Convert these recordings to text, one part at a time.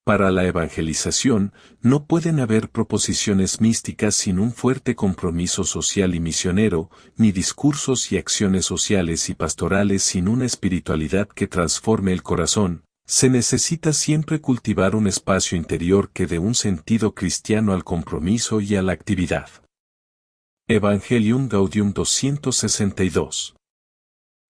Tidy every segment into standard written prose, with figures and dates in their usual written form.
Para la evangelización, no pueden haber proposiciones místicas sin un fuerte compromiso social y misionero, ni discursos y acciones sociales y pastorales sin una espiritualidad que transforme el corazón. Se necesita siempre cultivar un espacio interior que dé un sentido cristiano al compromiso y a la actividad. Evangelium Gaudium 262.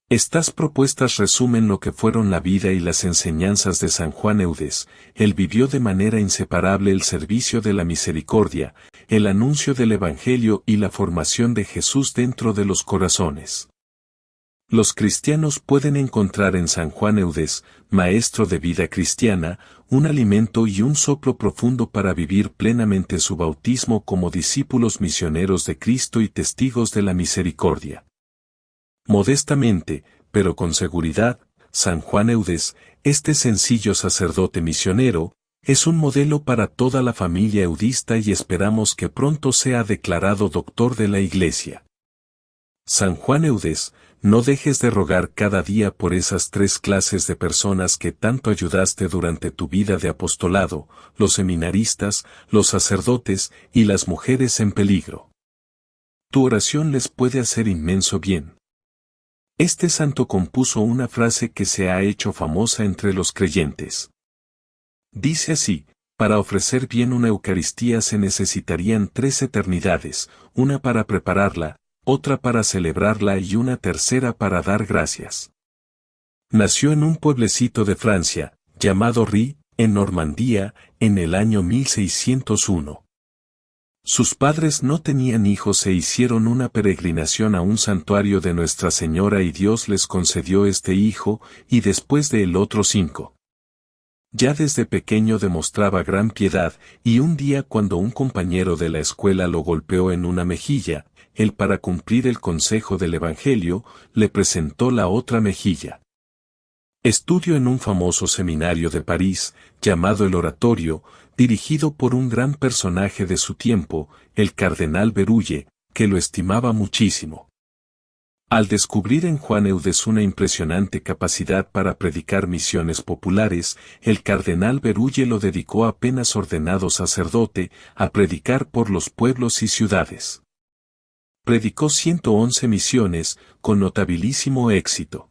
Estas propuestas resumen lo que fueron la vida y las enseñanzas de San Juan Eudes. Él vivió de manera inseparable el servicio de la misericordia, el anuncio del Evangelio y la formación de Jesús dentro de los corazones. Los cristianos pueden encontrar en San Juan Eudes, maestro de vida cristiana, un alimento y un soplo profundo para vivir plenamente su bautismo como discípulos misioneros de Cristo y testigos de la misericordia. Modestamente, pero con seguridad, San Juan Eudes, este sencillo sacerdote misionero, es un modelo para toda la familia eudista y esperamos que pronto sea declarado doctor de la Iglesia. San Juan Eudes, no dejes de rogar cada día por esas 3 clases de personas que tanto ayudaste durante tu vida de apostolado, los seminaristas, los sacerdotes y las mujeres en peligro. Tu oración les puede hacer inmenso bien. Este santo compuso una frase que se ha hecho famosa entre los creyentes. Dice así: para ofrecer bien una Eucaristía se necesitarían 3 eternidades, una para prepararla, otra para celebrarla y una tercera para dar gracias. Nació en un pueblecito de Francia, llamado Ry, en Normandía, en el año 1601. Sus padres no tenían hijos e hicieron una peregrinación a un santuario de Nuestra Señora y Dios les concedió este hijo, y después de él otros 5. Ya desde pequeño demostraba gran piedad, y un día cuando un compañero de la escuela lo golpeó en una mejilla, él para cumplir el consejo del Evangelio, le presentó la otra mejilla. Estudió en un famoso seminario de París, llamado el Oratorio, dirigido por un gran personaje de su tiempo, el cardenal Berulle, que lo estimaba muchísimo. Al descubrir en Juan Eudes una impresionante capacidad para predicar misiones populares, el cardenal Berulle lo dedicó apenas ordenado sacerdote, a predicar por los pueblos y ciudades. Predicó 111 misiones, con notabilísimo éxito.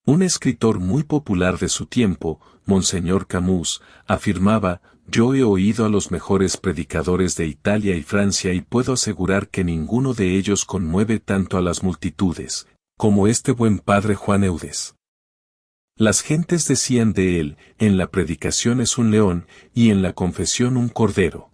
Un escritor muy popular de su tiempo, Monseñor Camus, afirmaba: yo he oído a los mejores predicadores de Italia y Francia y puedo asegurar que ninguno de ellos conmueve tanto a las multitudes, como este buen padre Juan Eudes. Las gentes decían de él: en la predicación es un león, y en la confesión un cordero.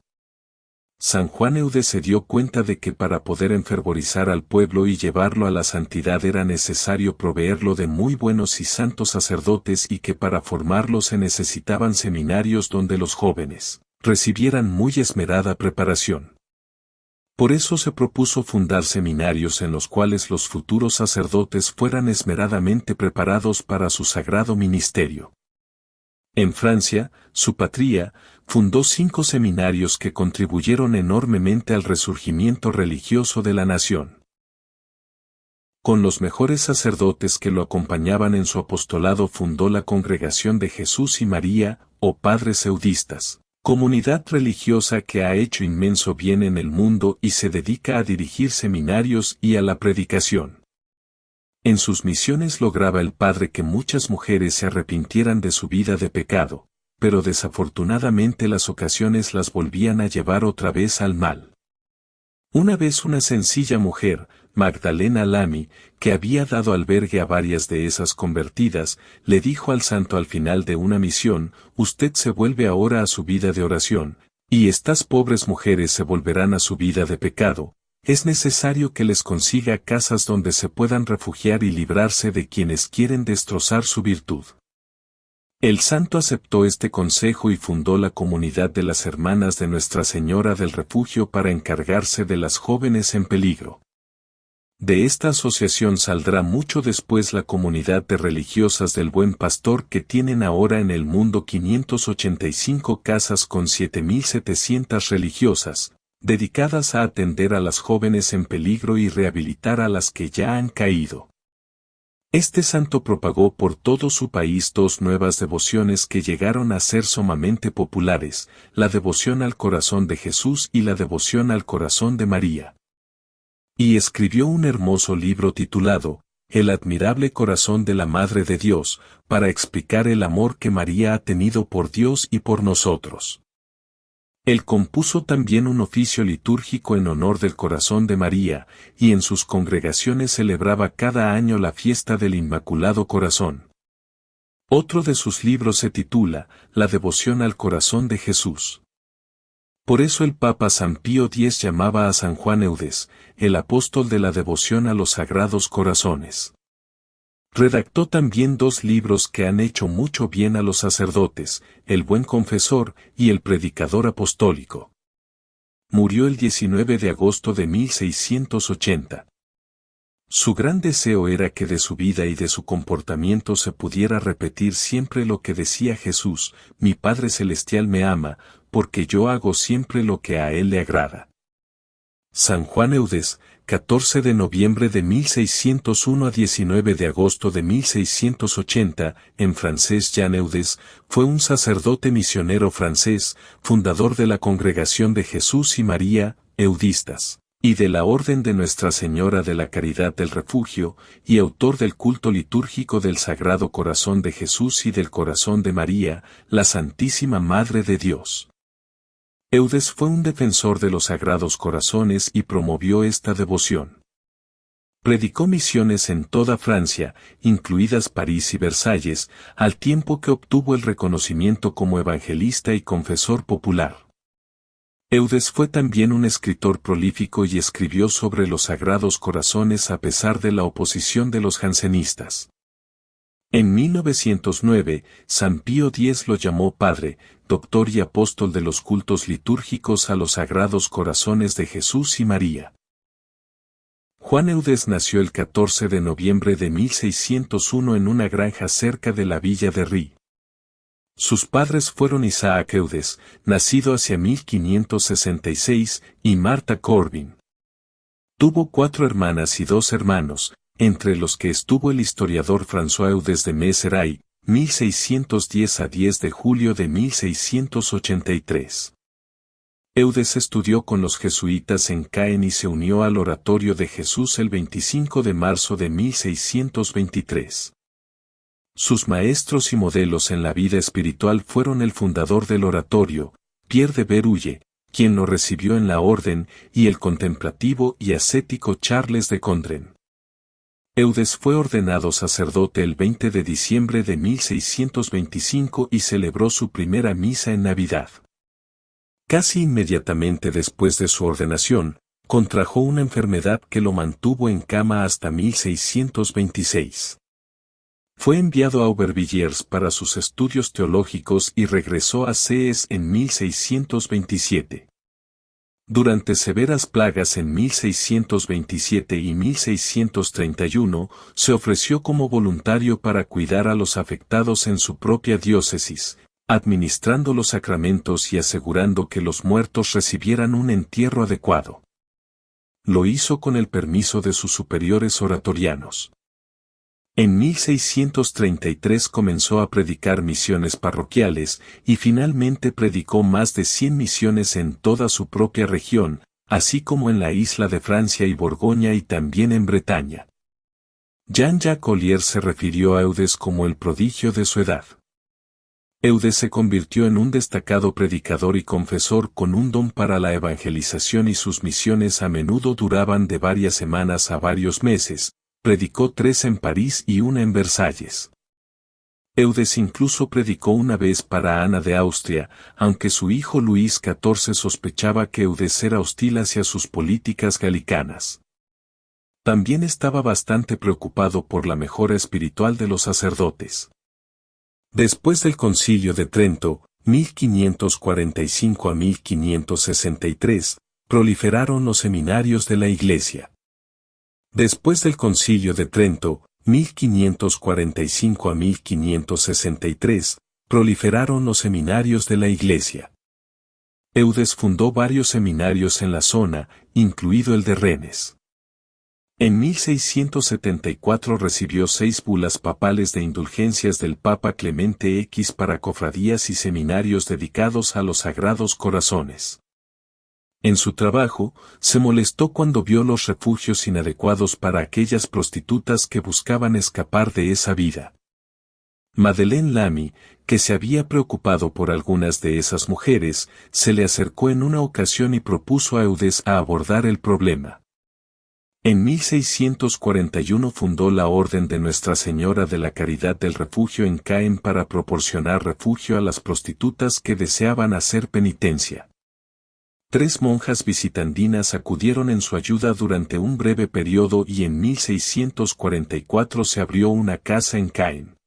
San Juan Eudes se dio cuenta de que para poder enfervorizar al pueblo y llevarlo a la santidad era necesario proveerlo de muy buenos y santos sacerdotes y que para formarlo se necesitaban seminarios donde los jóvenes recibieran muy esmerada preparación. Por eso se propuso fundar seminarios en los cuales los futuros sacerdotes fueran esmeradamente preparados para su sagrado ministerio. En Francia, su patria, fundó 5 seminarios que contribuyeron enormemente al resurgimiento religioso de la nación. Con los mejores sacerdotes que lo acompañaban en su apostolado fundó la Congregación de Jesús y María, o Padres Eudistas, comunidad religiosa que ha hecho inmenso bien en el mundo y se dedica a dirigir seminarios y a la predicación. En sus misiones lograba el Padre que muchas mujeres se arrepintieran de su vida de pecado, pero desafortunadamente las ocasiones las volvían a llevar otra vez al mal. Una vez una sencilla mujer, Magdalena Lamy, que había dado albergue a varias de esas convertidas, le dijo al santo al final de una misión: usted se vuelve ahora a su vida de oración, y estas pobres mujeres se volverán a su vida de pecado. Es necesario que les consiga casas donde se puedan refugiar y librarse de quienes quieren destrozar su virtud. El santo aceptó este consejo y fundó la comunidad de las Hermanas de Nuestra Señora del Refugio para encargarse de las jóvenes en peligro. De esta asociación saldrá mucho después la comunidad de religiosas del Buen Pastor que tienen ahora en el mundo 585 casas con 7.700 religiosas, dedicadas a atender a las jóvenes en peligro y rehabilitar a las que ya han caído. Este santo propagó por todo su país dos nuevas devociones que llegaron a ser sumamente populares, la devoción al corazón de Jesús y la devoción al corazón de María. Y escribió un hermoso libro titulado, El admirable corazón de la Madre de Dios, para explicar el amor que María ha tenido por Dios y por nosotros. Él compuso también un oficio litúrgico en honor del corazón de María, y en sus congregaciones celebraba cada año la fiesta del Inmaculado Corazón. Otro de sus libros se titula, La devoción al corazón de Jesús. Por eso el Papa San Pío X llamaba a San Juan Eudes, el apóstol de la devoción a los sagrados corazones. Redactó también dos libros que han hecho mucho bien a los sacerdotes, El buen confesor y El predicador apostólico. Murió el 19 de agosto de 1680. Su gran deseo era que de su vida y de su comportamiento se pudiera repetir siempre lo que decía Jesús, mi Padre Celestial me ama, porque yo hago siempre lo que a Él le agrada. San Juan Eudes, 14 de noviembre de 1601 a 19 de agosto de 1680, en francés Jean Eudes, fue un sacerdote misionero francés, fundador de la Congregación de Jesús y María, Eudistas, y de la Orden de Nuestra Señora de la Caridad del Refugio, y autor del culto litúrgico del Sagrado Corazón de Jesús y del Corazón de María, la Santísima Madre de Dios. Eudes fue un defensor de los sagrados corazones y promovió esta devoción. Predicó misiones en toda Francia, incluidas París y Versalles, al tiempo que obtuvo el reconocimiento como evangelista y confesor popular. Eudes fue también un escritor prolífico y escribió sobre los sagrados corazones a pesar de la oposición de los jansenistas. En 1909, San Pío X lo llamó Padre, Doctor y Apóstol de los cultos litúrgicos a los sagrados corazones de Jesús y María. Juan Eudes nació el 14 de noviembre de 1601 en una granja cerca de la villa de Rí. Sus padres fueron Isaac Eudes, nacido hacia 1566, y Marta Corbin. Tuvo 4 hermanas y 2 hermanos, entre los que estuvo el historiador François Eudes de Mézeray, 1610 a 10 de julio de 1683. Eudes estudió con los jesuitas en Caen y se unió al Oratorio de Jesús el 25 de marzo de 1623. Sus maestros y modelos en la vida espiritual fueron el fundador del oratorio, Pierre de Berulle, quien lo recibió en la orden, y el contemplativo y ascético Charles de Condren. Eudes fue ordenado sacerdote el 20 de diciembre de 1625 y celebró su primera misa en Navidad. Casi inmediatamente después de su ordenación, contrajo una enfermedad que lo mantuvo en cama hasta 1626. Fue enviado a Aubervilliers para sus estudios teológicos y regresó a Sees en 1627. Durante severas plagas en 1627 y 1631, se ofreció como voluntario para cuidar a los afectados en su propia diócesis, administrando los sacramentos y asegurando que los muertos recibieran un entierro adecuado. Lo hizo con el permiso de sus superiores oratorianos. En 1633 comenzó a predicar misiones parroquiales y finalmente predicó más de 100 misiones en toda su propia región, así como en la isla de Francia y Borgoña y también en Bretaña. Jean-Jacques Collier se refirió a Eudes como el prodigio de su edad. Eudes se convirtió en un destacado predicador y confesor con un don para la evangelización y sus misiones a menudo duraban de varias semanas a varios meses. Predicó 3 en París y 1 en Versalles. Eudes incluso predicó una vez para Ana de Austria, aunque su hijo Luis XIV sospechaba que Eudes era hostil hacia sus políticas galicanas. También estaba bastante preocupado por la mejora espiritual de los sacerdotes. Después del Concilio de Trento, 1545 a 1563, proliferaron los seminarios de la Iglesia. Después del Concilio de Trento, 1545 a 1563, proliferaron los seminarios de la Iglesia. Eudes fundó varios seminarios en la zona, incluido el de Rennes. En 1674 recibió 6 bulas papales de indulgencias del Papa Clemente X para cofradías y seminarios dedicados a los Sagrados Corazones. En su trabajo, se molestó cuando vio los refugios inadecuados para aquellas prostitutas que buscaban escapar de esa vida. Madeleine Lamy, que se había preocupado por algunas de esas mujeres, se le acercó en una ocasión y propuso a Eudes a abordar el problema. En 1641 fundó la Orden de Nuestra Señora de la Caridad del Refugio en Caen para proporcionar refugio a las prostitutas que deseaban hacer penitencia. 3 monjas visitandinas acudieron en su ayuda durante un breve periodo y en 1644 se abrió una casa en Caen.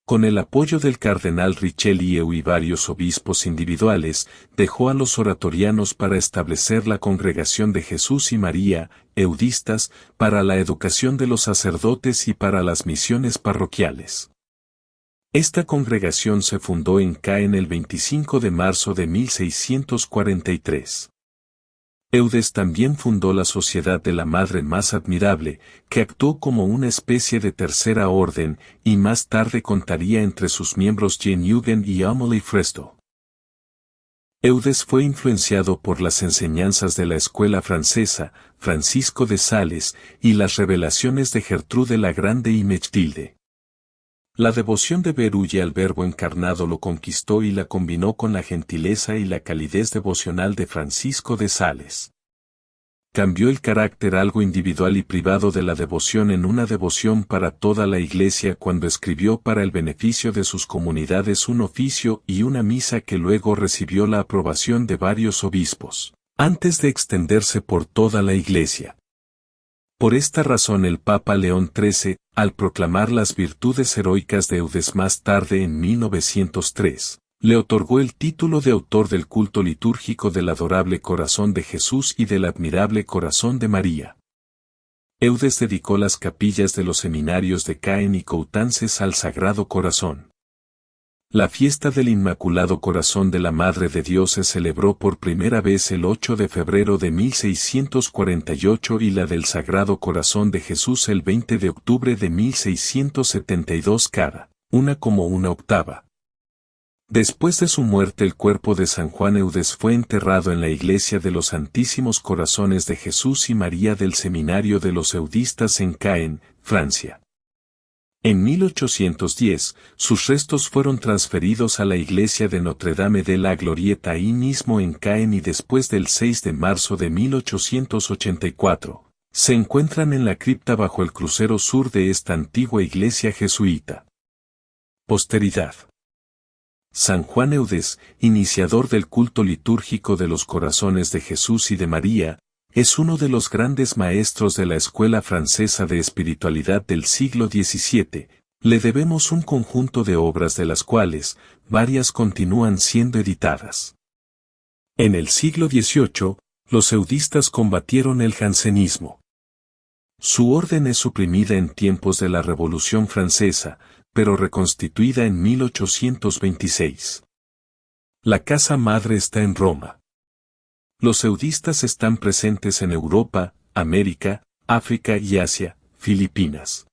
Con el apoyo del cardenal Richelieu y varios obispos individuales, dejó a los oratorianos para establecer la Congregación de Jesús y María, eudistas, para la educación de los sacerdotes y para las misiones parroquiales. Esta congregación se fundó en Caen el 25 de marzo de 1643. Eudes también fundó la Sociedad de la Madre Más Admirable, que actuó como una especie de tercera orden, y más tarde contaría entre sus miembros Jean Eugen y Amélie Fresto. Eudes fue influenciado por las enseñanzas de la escuela francesa, Francisco de Sales, y las revelaciones de Gertrude la Grande y Mechtilde. La devoción de Berulle al Verbo encarnado lo conquistó y la combinó con la gentileza y la calidez devocional de Francisco de Sales. Cambió el carácter algo individual y privado de la devoción en una devoción para toda la Iglesia cuando escribió para el beneficio de sus comunidades un oficio y una misa que luego recibió la aprobación de varios obispos, antes de extenderse por toda la Iglesia. Por esta razón el Papa León XIII, al proclamar las virtudes heroicas de Eudes más tarde en 1903, le otorgó el título de autor del culto litúrgico del adorable corazón de Jesús y del admirable corazón de María. Eudes dedicó las capillas de los seminarios de Caen y Coutances al Sagrado Corazón. La fiesta del Inmaculado Corazón de la Madre de Dios se celebró por primera vez el 8 de febrero de 1648 y la del Sagrado Corazón de Jesús el 20 de octubre de 1672 cada una como una octava. Después de su muerte el cuerpo de San Juan Eudes fue enterrado en la iglesia de los Santísimos Corazones de Jesús y María del Seminario de los Eudistas en Caen, Francia. En 1810, sus restos fueron transferidos a la iglesia de Notre-Dame de la Glorieta ahí mismo en Caen y después del 6 de marzo de 1884, se encuentran en la cripta bajo el crucero sur de esta antigua iglesia jesuita. Posteridad. San Juan Eudes, iniciador del culto litúrgico de los corazones de Jesús y de María, es uno de los grandes maestros de la escuela francesa de espiritualidad del siglo XVII. Le debemos un conjunto de obras de las cuales, varias continúan siendo editadas. En el siglo XVIII, los eudistas combatieron el jansenismo. Su orden es suprimida en tiempos de la Revolución Francesa, pero reconstituida en 1826. La casa madre está en Roma. Los eudistas están presentes en Europa, América, África y Asia, Filipinas.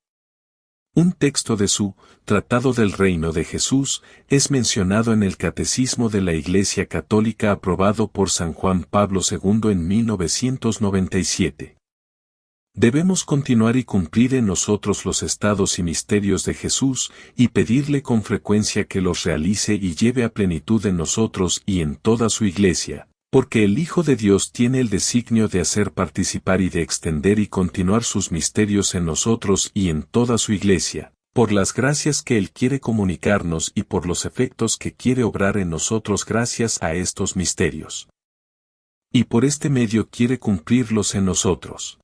Un texto de su Tratado del Reino de Jesús es mencionado en el Catecismo de la Iglesia Católica aprobado por San Juan Pablo II en 1997. Debemos continuar y cumplir en nosotros los estados y misterios de Jesús y pedirle con frecuencia que los realice y lleve a plenitud en nosotros y en toda su Iglesia. Porque el Hijo de Dios tiene el designio de hacer participar y de extender y continuar sus misterios en nosotros y en toda su Iglesia, por las gracias que Él quiere comunicarnos y por los efectos que quiere obrar en nosotros gracias a estos misterios. Y por este medio quiere cumplirlos en nosotros.